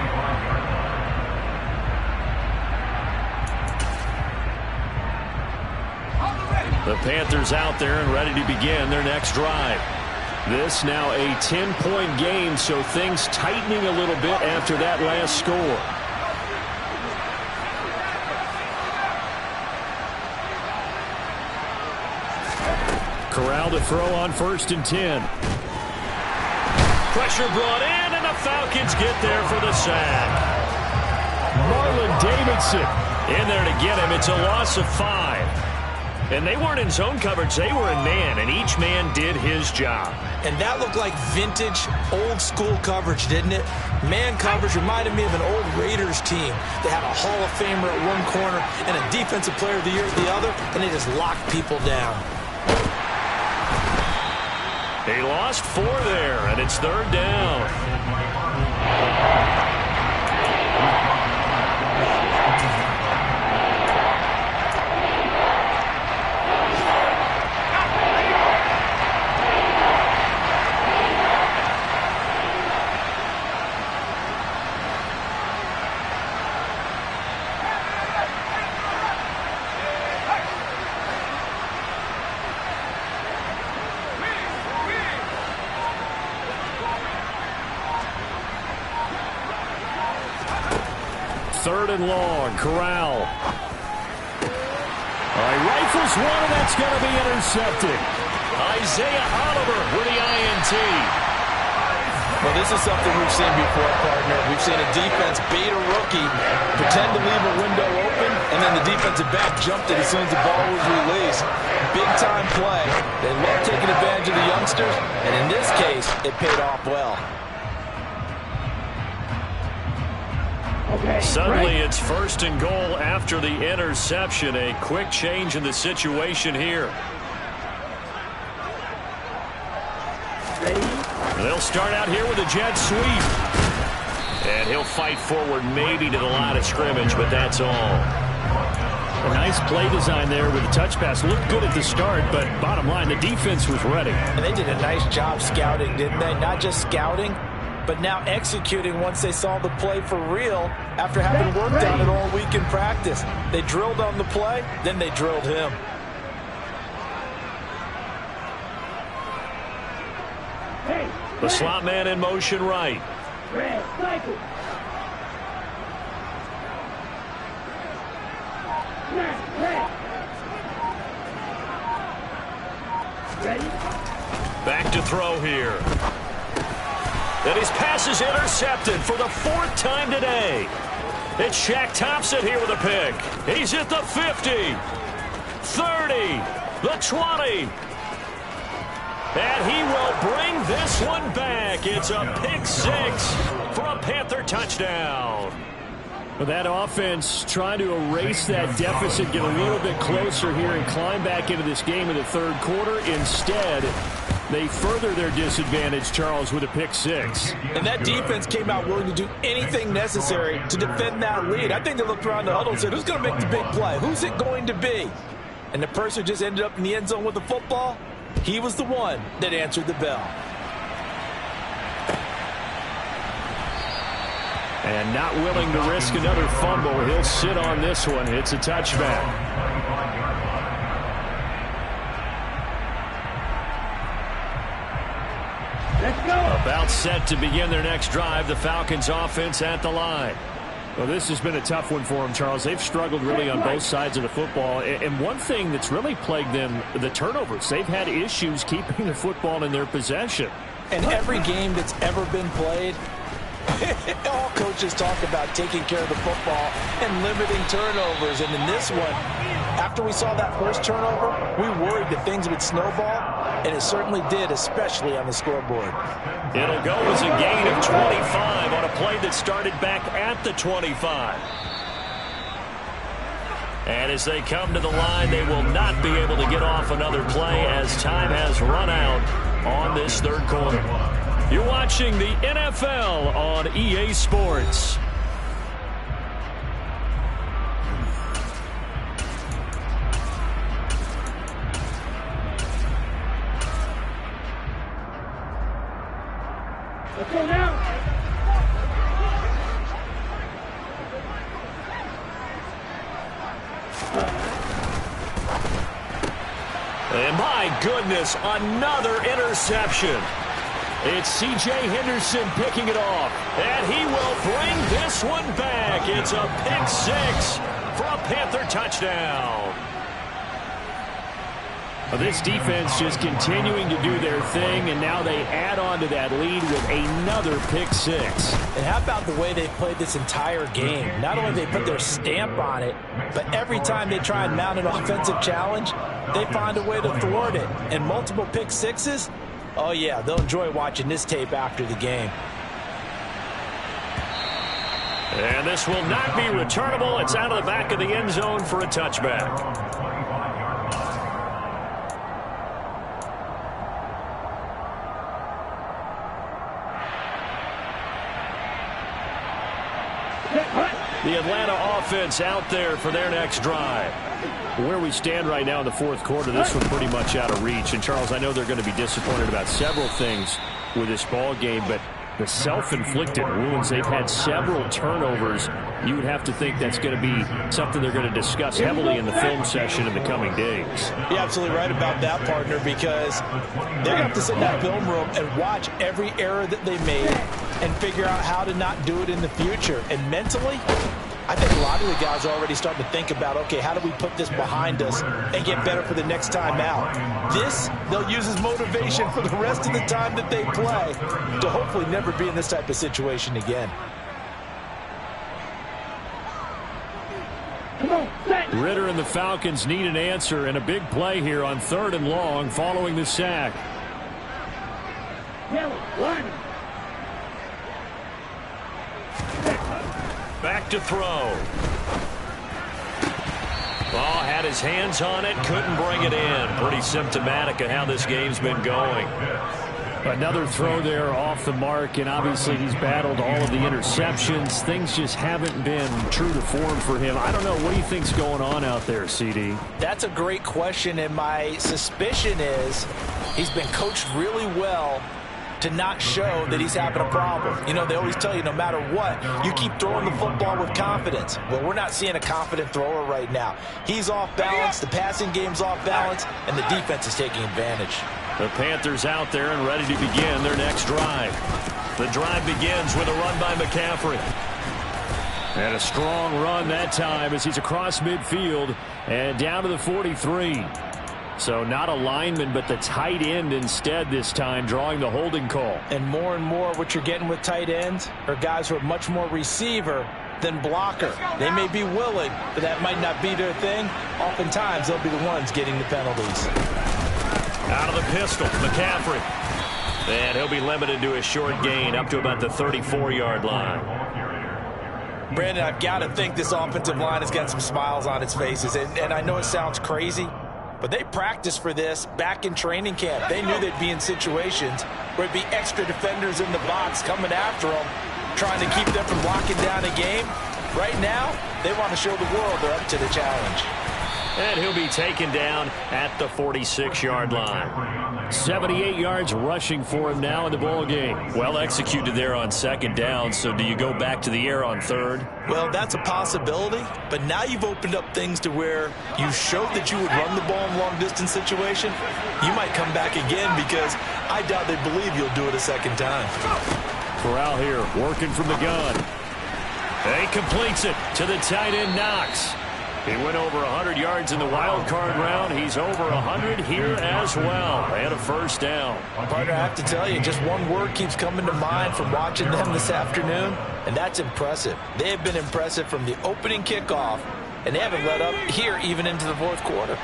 The Panthers out there and ready to begin their next drive. This now a 10-point game, so things tightening a little bit after that last score. Corral to throw on 1st and 10. Pressure brought in, and the Falcons get there for the sack. Marlon Davidson in there to get him. It's a loss of 5. And they weren't in zone coverage. They were in man, and each man did his job. And that looked like vintage, old-school coverage, didn't it? Man coverage reminded me of an old Raiders team. They had a Hall of Famer at one corner and a Defensive Player of the Year at the other, and they just locked people down. They lost 4 there, and it's 3rd down. Third and long, Corral. All right, rifles one, and that's going to be intercepted. Isaiah Oliver with the INT. Well, this is something we've seen before, partner. We've seen a defense bait a rookie, pretend to leave a window open, and then the defensive back jumped it as soon as the ball was released. Big-time play. They love taking advantage of the youngsters, and in this case, it paid off well. Suddenly, it's 1st and goal after the interception. A quick change in the situation here. They'll start out here with a jet sweep. And he'll fight forward maybe to the line of scrimmage, but that's all. A nice play design there with the touch pass. Looked good at the start, but bottom line, the defense was ready. And they did a nice job scouting, didn't they? Not just scouting, but now executing once they saw the play for real after having worked on it all week in practice. They drilled on the play, then they drilled him. The slot man in motion right. Back to throw here. And his pass is intercepted for the 4th time today. It's Shaq Thompson here with a pick. He's at the 50, 30, the 20. And he will bring this one back. It's a pick 6 for a Panther touchdown. Well, that offense trying to erase that deficit, get a little bit closer here and climb back into this game in the 3rd quarter. Instead, they further their disadvantage, Charles, with a pick 6. And that defense came out willing to do anything necessary to defend that lead. I think they looked around the huddle and said, who's going to make the big play? Who's it going to be? And the person who just ended up in the end zone with the football, he was the one that answered the bell. And not willing to risk another fumble. He'll sit on this one. It's a touchback. Let's go. About set to begin their next drive. The Falcons offense at the line. Well, this has been a tough one for them, Charles. They've struggled really on both sides of the football. And one thing that's really plagued them, the turnovers. They've had issues keeping the football in their possession. And every game that's ever been played, all coaches talk about taking care of the football and limiting turnovers. And in this one, after we saw that first turnover, we worried that things would snowball, and it certainly did, especially on the scoreboard. It'll go as a gain of 25 on a play that started back at the 25. And as they come to the line, they will not be able to get off another play as time has run out on this 3rd quarter. You're watching the NFL on EA Sports. Let's go now. And my goodness, another interception. It's C.J. Henderson picking it off. And he will bring this one back. It's a pick 6 for a Panther touchdown. Well, this defense just continuing to do their thing, and now they add on to that lead with another pick six. And how about the way they played this entire game? Not only they put their stamp on it, but every time they try and mount an offensive challenge, they find a way to thwart it. And multiple pick sixes, oh yeah, they'll enjoy watching this tape after the game. And this will not be returnable. It's out of the back of the end zone for a touchback. The Atlanta offense out there for their next drive. Where we stand right now in the fourth quarter, this one pretty much out of reach. And, Charles, I know they're going to be disappointed about several things with this ball game, but the self-inflicted wounds, they've had several turnovers. You would have to think that's going to be something they're going to discuss heavily in the film session in the coming days. You're absolutely right about that, partner, because they're going to have to sit in that film room and watch every error that they made and figure out how to not do it in the future. And mentally, I think a lot of the guys are already starting to think about, okay, how do we put this behind us and get better for the next time out? This, they'll use as motivation for the rest of the time that they play to hopefully never be in this type of situation again. Ritter and the Falcons need an answer, and a big play here on 3rd and long following the sack. Back to throw. Ball had his hands on it, couldn't bring it in. Pretty symptomatic of how this game's been going. Another throw there off the mark, and obviously he's battled all of the interceptions. Things just haven't been true to form for him. I don't know. What do you think's going on out there, CD? That's a great question, and my suspicion is he's been coached really well to not show that he's having a problem. You know, they always tell you no matter what, you keep throwing the football with confidence. Well, we're not seeing a confident thrower right now. He's off balance, the passing game's off balance, and the defense is taking advantage. The Panthers out there and ready to begin their next drive. The drive begins with a run by McCaffrey. And a strong run that time as he's across midfield and down to the 43. So not a lineman, but the tight end instead this time, drawing the holding call. And more what you're getting with tight ends are guys who are much more receiver than blocker. They may be willing, but that might not be their thing. Oftentimes, they'll be the ones getting the penalties. Out of the pistol, McCaffrey. And he'll be limited to a short gain up to about the 34-yard line. Brandon, I've got to think this offensive line has got some smiles on its faces. And I know it sounds crazy, but they practiced for this back in training camp. They knew they'd be in situations where it'd be extra defenders in the box coming after them, trying to keep them from locking down a game. Right now, they want to show the world they're up to the challenge. And he'll be taken down at the 46-yard line. 78 yards rushing for him now in the ball game. Well executed there on 2nd down, so do you go back to the air on 3rd? Well, that's a possibility, but now you've opened up things to where you showed that you would run the ball in long-distance situation. You might come back again because I doubt they believe you'll do it a second time. Corral here working from the gun. He completes it to the tight end Knox. He went over 100 yards in the wild card round. He's over 100 here as well. And a 1st down. Partner, I have to tell you, just one word keeps coming to mind from watching them this afternoon, and that's impressive. They have been impressive from the opening kickoff, and they haven't let up here even into the 4th quarter.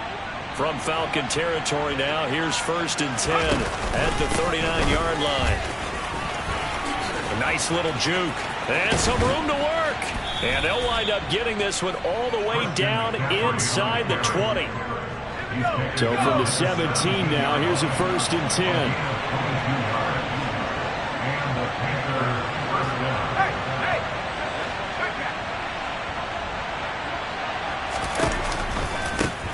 From Falcon territory now, here's 1st and 10 at the 39-yard line. A nice little juke and some room to work. And they'll wind up getting this one all the way down inside the 20. So from the 17 now, here's a 1st and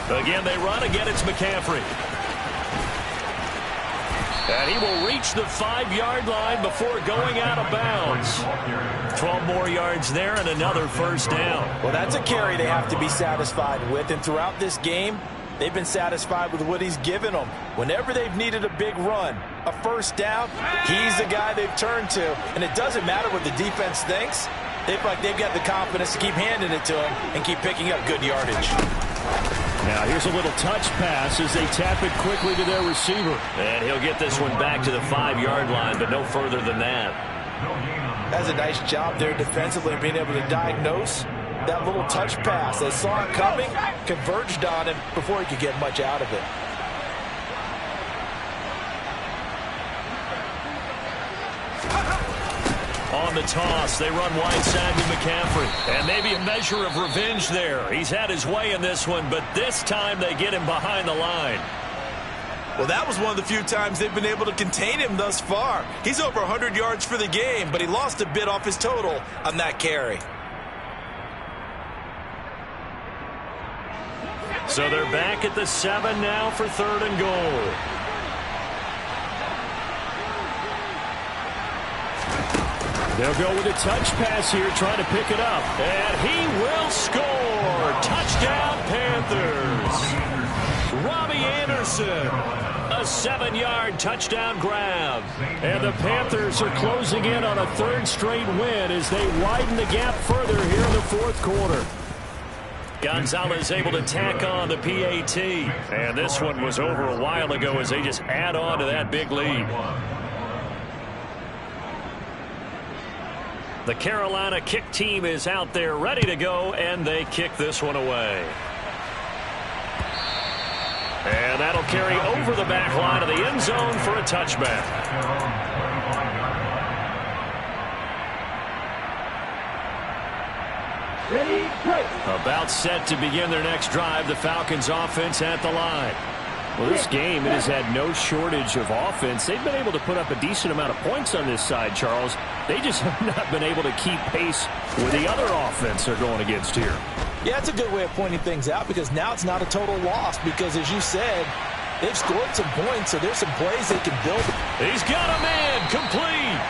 10. Again, they run. Again, it's McCaffrey. And he will reach the 5-yard line before going out of bounds. 12 more yards there and another 1st down. Well, that's a carry they have to be satisfied with. And throughout this game, they've been satisfied with what he's given them. Whenever they've needed a big run, a 1st down, he's the guy they've turned to. And it doesn't matter what the defense thinks. They feel like they've got the confidence to keep handing it to him and keep picking up good yardage. Now here's a little touch pass as they tap it quickly to their receiver. And he'll get this one back to the 5-yard line, but no further than that. That's a nice job there defensively, being able to diagnose that little touch pass. They saw it coming, converged on him before he could get much out of it. On the toss, they run wide side to McCaffrey. And maybe a measure of revenge there. He's had his way in this one, but this time they get him behind the line. Well, that was one of the few times they've been able to contain him thus far. He's over 100 yards for the game, but he lost a bit off his total on that carry. So they're back at the 7 now for 3rd and goal. They'll go with a touch pass here, trying to pick it up. And he will score. Touchdown, Panthers. Robbie Anderson. A 7-yard touchdown grab. And the Panthers are closing in on a 3rd straight win as they widen the gap further here in the 4th quarter. Gonzalez able to tack on the PAT. And this one was over a while ago as they just add on to that big lead. The Carolina kick team is out there ready to go, and they kick this one away. And that'll carry over the back line of the end zone for a touchback. Ready, break. About set to begin their next drive, the Falcons offense at the line. Well, this game, it has had no shortage of offense. They've been able to put up a decent amount of points on this side, Charles. They just have not been able to keep pace with the other offense they're going against here. Yeah, it's a good way of pointing things out because now it's not a total loss because, as you said, they've scored some points, so there's some plays they can build. He's got a man complete.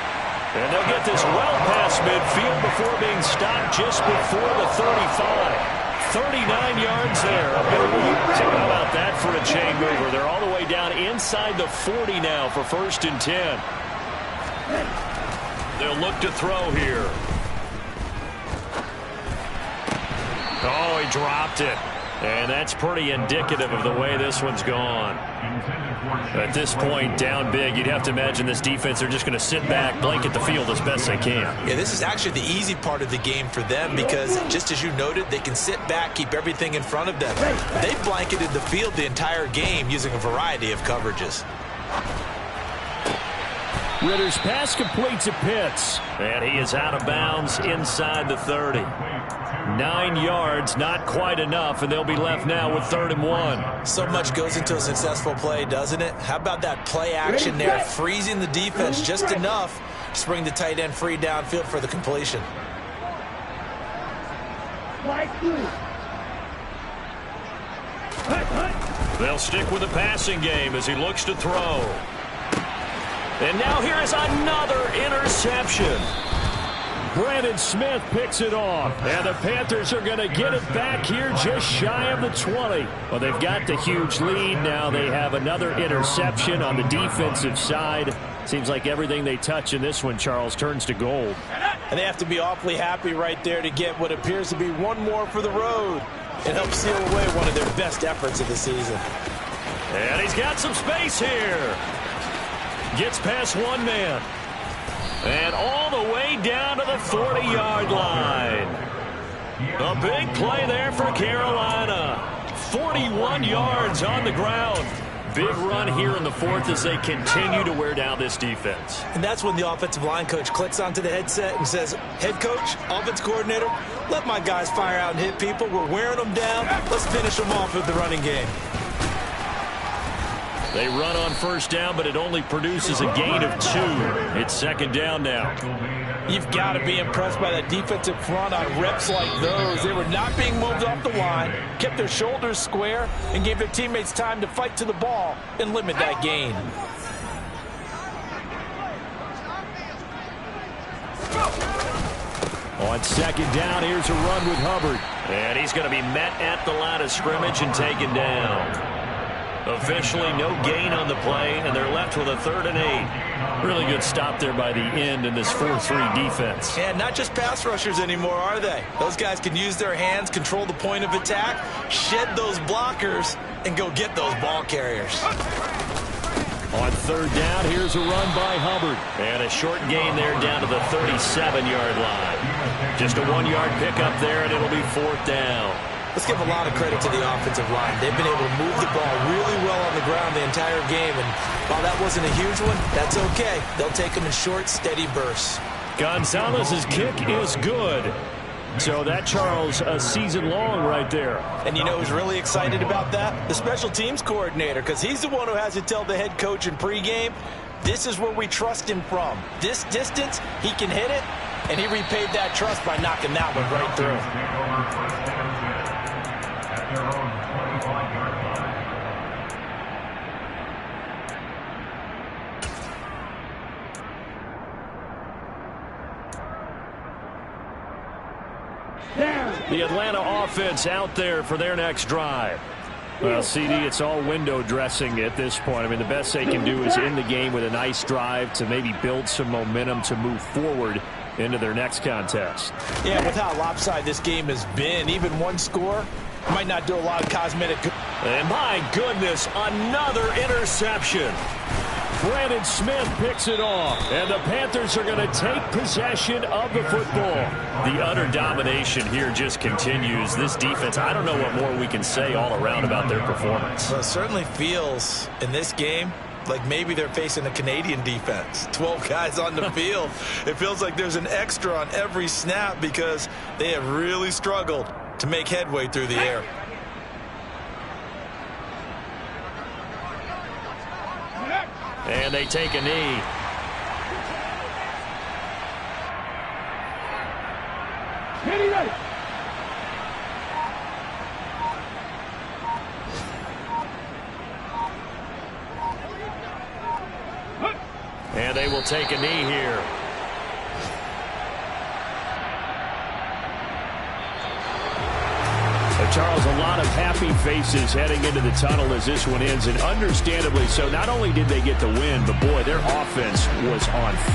And they'll get this well past midfield before being stopped just before the 35. 39 yards there. So how about that for a chain mover? They're all the way down inside the 40 now for 1st and 10. They'll look to throw here. Oh, he dropped it. And that's pretty indicative of the way this one's gone. At this point, down big, you'd have to imagine this defense, they're just going to sit back, blanket the field as best they can. Yeah, this is actually the easy part of the game for them because, just as you noted, they can sit back, keep everything in front of them. They've blanketed the field the entire game using a variety of coverages. Ritter's pass completes to Pitts. And he is out of bounds inside the 30. 9 yards, not quite enough, and they'll be left now with 3rd and 1. So much goes into a successful play, doesn't it? How about that play action there, freezing the defense just enough to bring the tight end free downfield for the completion. They'll stick with the passing game as he looks to throw. And now here is another interception. Brandon Smith picks it off. And the Panthers are going to get it back here just shy of the 20. Well, they've got the huge lead. Now they have another interception on the defensive side. Seems like everything they touch in this one, Charles, turns to gold. And they have to be awfully happy right there to get what appears to be one more for the road. It helps seal away one of their best efforts of the season. And he's got some space here. Gets past one man. And all the way down to the 40-yard line. A big play there for Carolina. 41 yards on the ground. Big run here in the 4th as they continue to wear down this defense. And that's when the offensive line coach clicks onto the headset and says, head coach, offense coordinator, let my guys fire out and hit people. We're wearing them down. Let's finish them off with the running game. They run on 1st down, but it only produces a gain of 2. It's 2nd down now. You've got to be impressed by that defensive front on reps like those. They were not being moved off the line, kept their shoulders square, and gave their teammates time to fight to the ball and limit that gain. On 2nd down, here's a run with Hubbard. And he's going to be met at the line of scrimmage and taken down. Officially no gain on the play, and they're left with a 3rd and 8. Really good stop there by the end in this 4-3 defense. Yeah, not just pass rushers anymore, are they? Those guys can use their hands, control the point of attack, shed those blockers, and go get those ball carriers. On 3rd down, here's a run by Hubbard. And a short gain there down to the 37-yard line. Just a 1-yard pickup there, and it'll be 4th down. Let's give a lot of credit to the offensive line. They've been able to move the ball really well on the ground the entire game. And while that wasn't a huge one, that's okay. They'll take them in short, steady bursts. Gonzalez's kick is good. So that, Charles, a season long right there. And you know who's really excited about that? The special teams coordinator, because he's the one who has to tell the head coach in pregame, this is where we trust him from. This distance, he can hit it, and he repaid that trust by knocking that one right through. The Atlanta offense out there for their next drive. Well, CD, it's all window dressing at this point. I mean, the best they can do is end the game with a nice drive to maybe build some momentum to move forward into their next contest. Yeah, with how lopsided this game has been, even one score might not do a lot of cosmetic good. And my goodness, another interception. Brandon Smith picks it off, and the Panthers are going to take possession of the football. The utter domination here just continues. This defense, I don't know what more we can say all around about their performance. Well, it certainly feels in this game like maybe they're facing a Canadian defense. 12 guys on the field. It feels like there's an extra on every snap because they have really struggled to make headway through the air. And they take a knee. And they will take a knee here. Charles, a lot of happy faces heading into the tunnel as this one ends, and understandably so. Not only did they get the win, but boy, their offense was on fire.